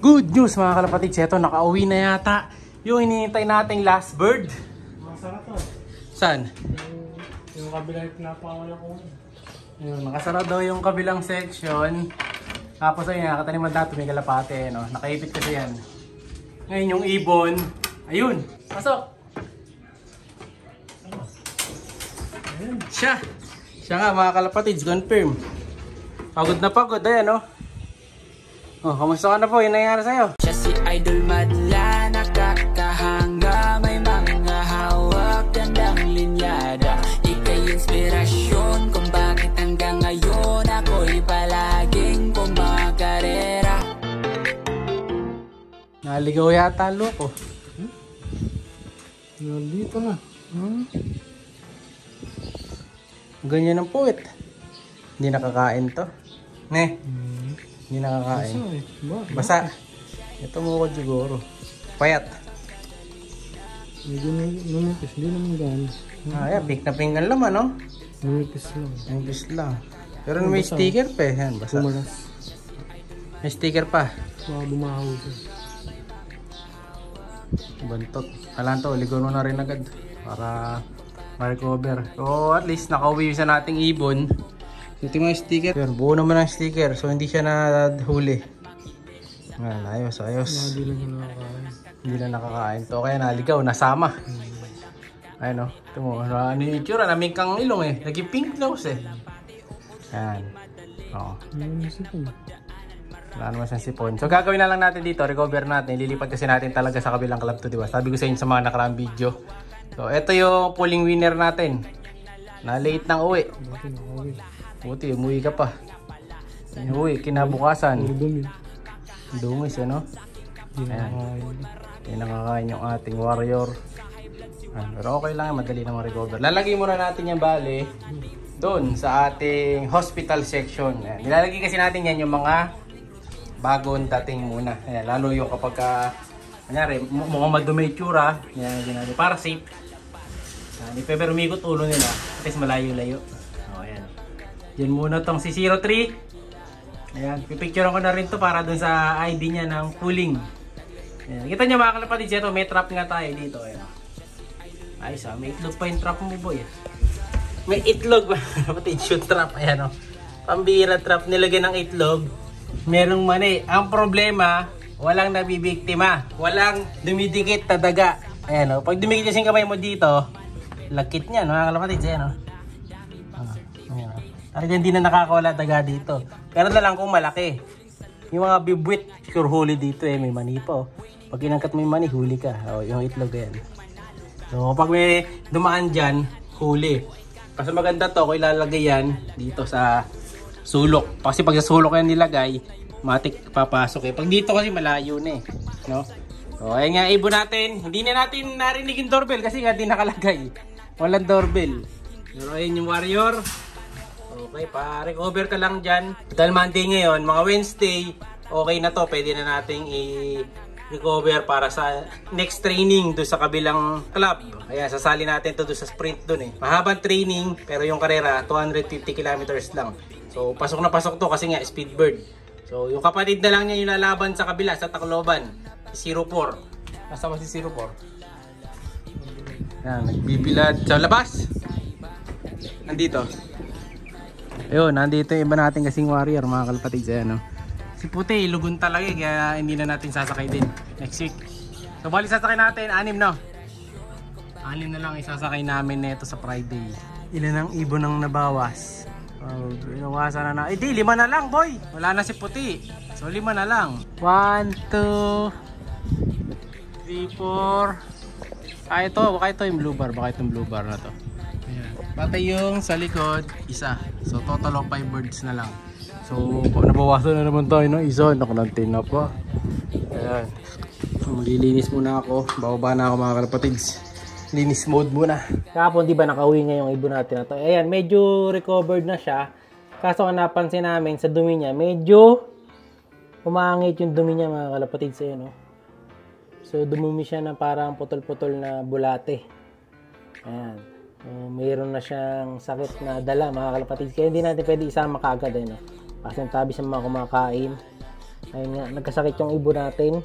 Good news mga kalapatids, eto nakauwi na yata yung hinihintay nating last bird. Masarap to. Saan? Yung kabilang pinapakawala ko. Ayun, nakasara daw yung kabilang section. Tapos ayun, nakataniman dati may kalapate, no? Nakaipit kasi yan. Ngayon yung ibon, ayun, pasok! Ayun, siya nga mga kalapatids, confirm. Pagod na pagod, ayan no? Oh, kamusta ka na po? Yung nangyari sa'yo? Siya si Idol Madla, nakakahanga, may mga hawak, gandang linyada. Ika'y inspirasyon kung bakit hanggang ngayon ako'y palaging kumakarera. Naligaw yata ang loko. Nandito na. Ganyan ang puwit. Hindi nakakain to. Hindi nakakain. Basa. Ito mukha siguro. Payat. Medyo numipis. Hindi naman gano'n. Ayan, pink na pink ang laman, no? Numipis lang. Numipis lang. Pero may sticker pa eh. Yan, basa. Tumalas. May sticker pa. Baka bumahaw siya. Bantot. Kailangan to, ligon mo na rin agad. Para ma-recover. So, at least nakauwi sa nating ibon. Ito yung sticker. Yun, buo naman ang sticker. So, hindi siya nahuli. Ayan, ayos. Hindi lang siya nakakain. Hindi na nakakain. To kaya naligaw, nasama. Ayun o. Ito mo, ano yung itsura? Namin kang ilong eh. Naging pink nose eh. Ayan. Oo. Wala naman siyang sipon. So, gagawin na lang natin dito. Recover natin. Lilipat kasi natin talaga sa kabilang club to, diba? Sabi ko sa inyo sa mga nakaraang video. So, ito yung pulling winner natin. Na late nang uwi. Buti, umuwi ka pa. Uwi, kinabukasan. Dungis, ano? Ayan. Hindi nakakain yung ating warrior. Ayan. Pero okay lang, madali na ma-recover. Lalagay muna natin yung bale doon sa ating hospital section. Ayan. Nilalagay kasi natin yan yung mga bagong dating muna. Ayan. Lalo yung kapag kanyari, mukhang madumi itsura. Yan, para safe. Ayan. If ever umikot ulo nila, at least malayo-layo. Yan muna tong si 03. Ayan, pipicturean ko na rin to para dun sa ID niya ng pooling. Ayan, kita nyo mga kalapatids, ito may trap nga tayo dito. Ayan. Ayos may itlog pa yung trap mo boy. May itlog ba? Kalapatids yung trap. Ayan o. Pambira trap, nilagyan ng itlog. Merong mani. Ang problema, walang nabibiktima. Walang dumidikit na daga. Ayan o. Pag dumikit yung kamay mo dito, lakit niya mga kalapatids. Ayan o. Parang hindi na nakakawala daga dito. Pero na lang kung malaki. Yung mga bibwit, sure huli dito eh. May mani pa oh. Pag inangkat mo yung mani, huli ka. Oh, yung itlog yan. So pag may dumaan dyan, huli. Kasi maganda to kung ilalagay yan dito sa sulok. Kasi pag sa sulok yan nilagay, matik papasok eh. Pag dito kasi malayo na eh. No? So ayun nga ibon natin. Hindi na natin narinig yung doorbell kasi nga di nakalagay. Walang doorbell. Pero ayun yung warrior. Okay, pa-recover ka lang dyan. Dahil Monday ngayon, mga Wednesday, okay na to. Pwede na nating i-recover para sa next training doon sa kabilang club. Kaya sasali natin to doon sa sprint doon eh. Mahabang training, pero yung karera, 250 kilometers lang. So, pasok na pasok to kasi nga, speed bird. So, yung kapatid na lang niya yung lalaban sa kabila, sa Tacloban. Si 04. Kasama si 04. Yan, nagbibilad sa labas. Nandito. Ayun, nandito yung iba natin kasing warrior mga kalapatids. Ayan, no? Si Puti, lugon talaga kaya hindi na natin sasakay din next week. So bali sasakay natin, 6 no? 6 na lang isasakay namin nito sa Friday. Ilan ang ibon ang nabawas? Inawasan na na. Di, 5 na lang boy. Wala na si Puti. So 5 na lang. 1, 2, 3, 4. Baka ito yung blue bar. Baka itong blue bar na to. Patay yung sa likod, isa. So total of 5 birds na lang. So nabawasan na naman tayo ng isa. Nakanantin na pa. Ayan. So maglilinis muna ako. Bababa na ako mga kalapatids. Linis mode muna. Kahapon di ba nakauwi nga yung ibon natin na to. Ayan, medyo recovered na siya. Kaso ang napansin namin sa dumi niya, medyo umangit yung dumi niya mga kalapatids. Ayan, no? So dumumi siya na parang putol-putol na bulate. Ayan. Mayroon na siyang sakit na dala mga kalapatids. Kaya hindi natin pwede isama kaagad. No? Kasi tabi sa mga kumakain. Ayun nga, nagkasakit yung ibon natin.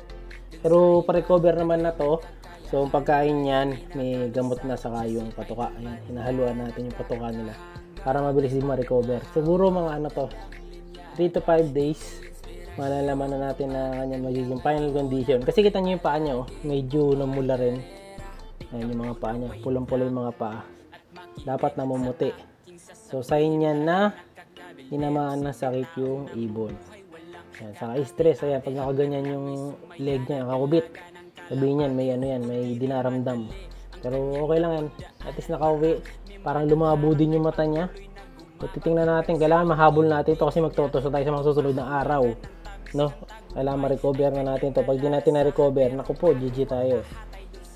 Pero pa-recover naman na to. So, ang pagkain niyan, may gamot na saka yung patuka. Ayan, hinahaluan natin yung patuka nila para mabilis din ma-recover. Siguro mga ano to, 3 to 5 days, malalaman na natin na kanyang magiging final condition. Kasi kita nyo yung paa niya, oh, medyo namula rin. Ayan yung mga paa niya, pulang-pula yung mga paa. Dapat namumuti. So, sign yan na tinamaan ng sakit yung ibon. Ayan, saka stress, ayan, pag nakaganyan yung leg niya, nakakubit, sabihin yan, may ano yan, may dinaramdam. Pero okay lang yan, at least nakauwi, parang lumabo din yung mata niya. So, titingnan natin, kailangan mahabol natin ito kasi magtotoso tayo sa mga susunod na araw, no? Kailangan ma-recover na natin ito. Pag di natin na-recover, naku po, GG tayo.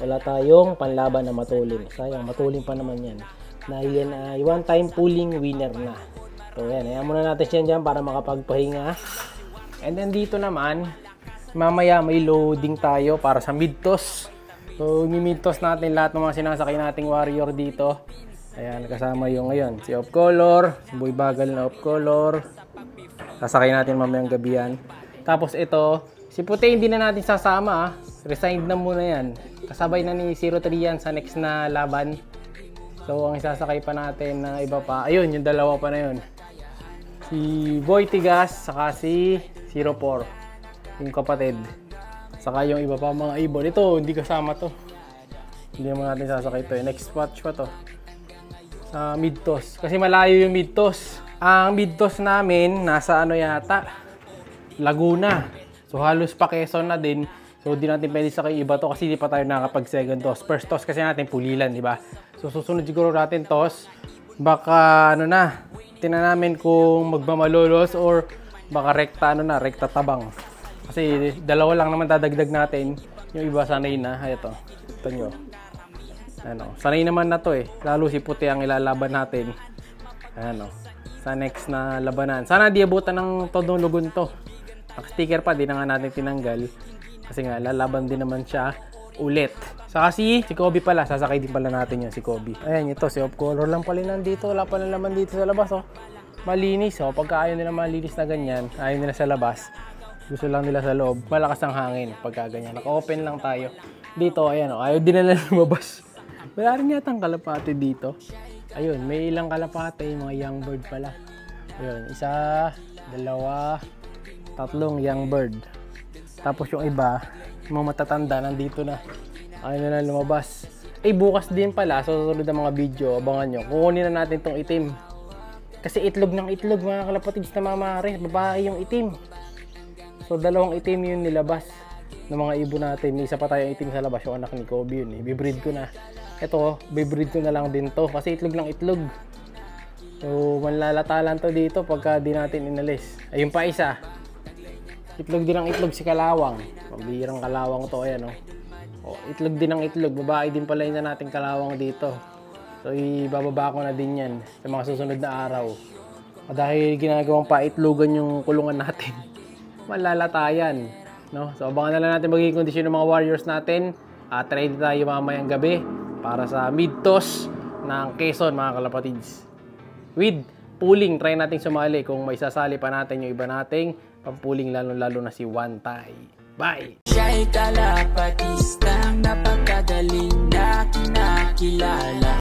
Wala tayong panlaban na matulin. Sayang, matulin pa naman yan. Dahil yan ay one-time pulling winner na. So yan, ayan muna natin siya dyan para makapagpahinga. And then dito naman, mamaya may loading tayo para sa mid-toss. So mid-toss natin lahat ng mga sinasakay nating warrior dito. Ayan, kasama yung ngayon, si Off Color, si Boy Bagal na Off Color. Sasakay natin mamayang gabi yan. Tapos ito, si Puti hindi na natin sasama. Resigned na muna yan. Kasabay na ni 03 yan sa next na laban. So ang isasakay pa natin na iba pa, ayun, yung dalawa pa na yun. Si Boy Tigas, saka si 04, yung kapatid. Saka yung iba pa mga ibon. Ito, hindi kasama to. Hindi naman natin sasakay to. Next watch pa to. Sa mid-toss. Kasi malayo yung mid-toss. Ang mid-toss namin, nasa ano yata, Laguna. So halos pa Quezon na din. So di natin pwede sakay iba to kasi di pa tayo nakapag second toss. First toss kasi natin pulilan, di ba? So susunod siguro natin toss. Baka ano na, tingnan namin kung magmamalolos or baka rekta ano na, rekta tabang. Kasi dalawa lang naman dadagdag natin. Yung iba sanay na. Ito. Ito nyo. Ano, sanay naman na to eh. Lalo si Puti ang ilalaban natin. Ano, sa next na labanan. Sana di abutan ng todong lugon to. Naka-sticker pa, di na nga natin tinanggal. Kasi nga, lalaban din naman siya ulit. Saka si Kobe pala, sasakay din pala natin yun, si Kobe. Ayan, ito, si Off Color lang pala nandito. Wala pala naman dito sa labas, oh. Malinis, oh. Pagka ayaw nila malinis na ganyan, ayaw nila sa labas. Gusto lang nila sa loob. Malakas ang hangin pagka ganyan. Naka-open lang tayo. Dito, ayan, oh. Ayaw din nila lumabas. Wala rin yata ang kalapate dito. Ayun, may ilang kalapate, mga young bird pala. Ayun, isa, dalawa, tatlong young bird. Tapos yung iba, mga matatanda, nandito na. Ayaw na lumabas. Eh, bukas din pala, sa susunod ng mga video, abangan nyo. Kukunin na natin tong itim. Kasi itlog ng itlog, mga kalapatids na mamare. Babae yung itim. So, dalawang itim yun nilabas ng mga ibon natin. Isa pa tayong itim sa labas, yung anak ni Kobe yun. Bibreed ko na. Ito, bibreed ko na lang din to. Kasi itlog ng itlog. So, manlalatalan to dito pagka di natin inalis. Ayun pa isa. Itlog din ng itlog si Kalawang. Pambihirang Kalawang to, ayan, oh. Oh, itlog din ng itlog. Babae din pala yun na natin Kalawang dito. So, ibababa ko na din yan sa mga susunod na araw. Dahil ginagawang paitlogan yung kulungan natin. Malalatayan, no? So, abangan na lang natin magiging kondisyon ng mga warriors natin. At ready tayo mamayang gabi para sa mid-toss ng Quezon, mga kalapatids. With pooling, try nating sumali kung may sasali pa natin yung iba nating pampuling, lalo na si Wantay. Bye! Siya'y kalapatistang napakagaling na kinakilala.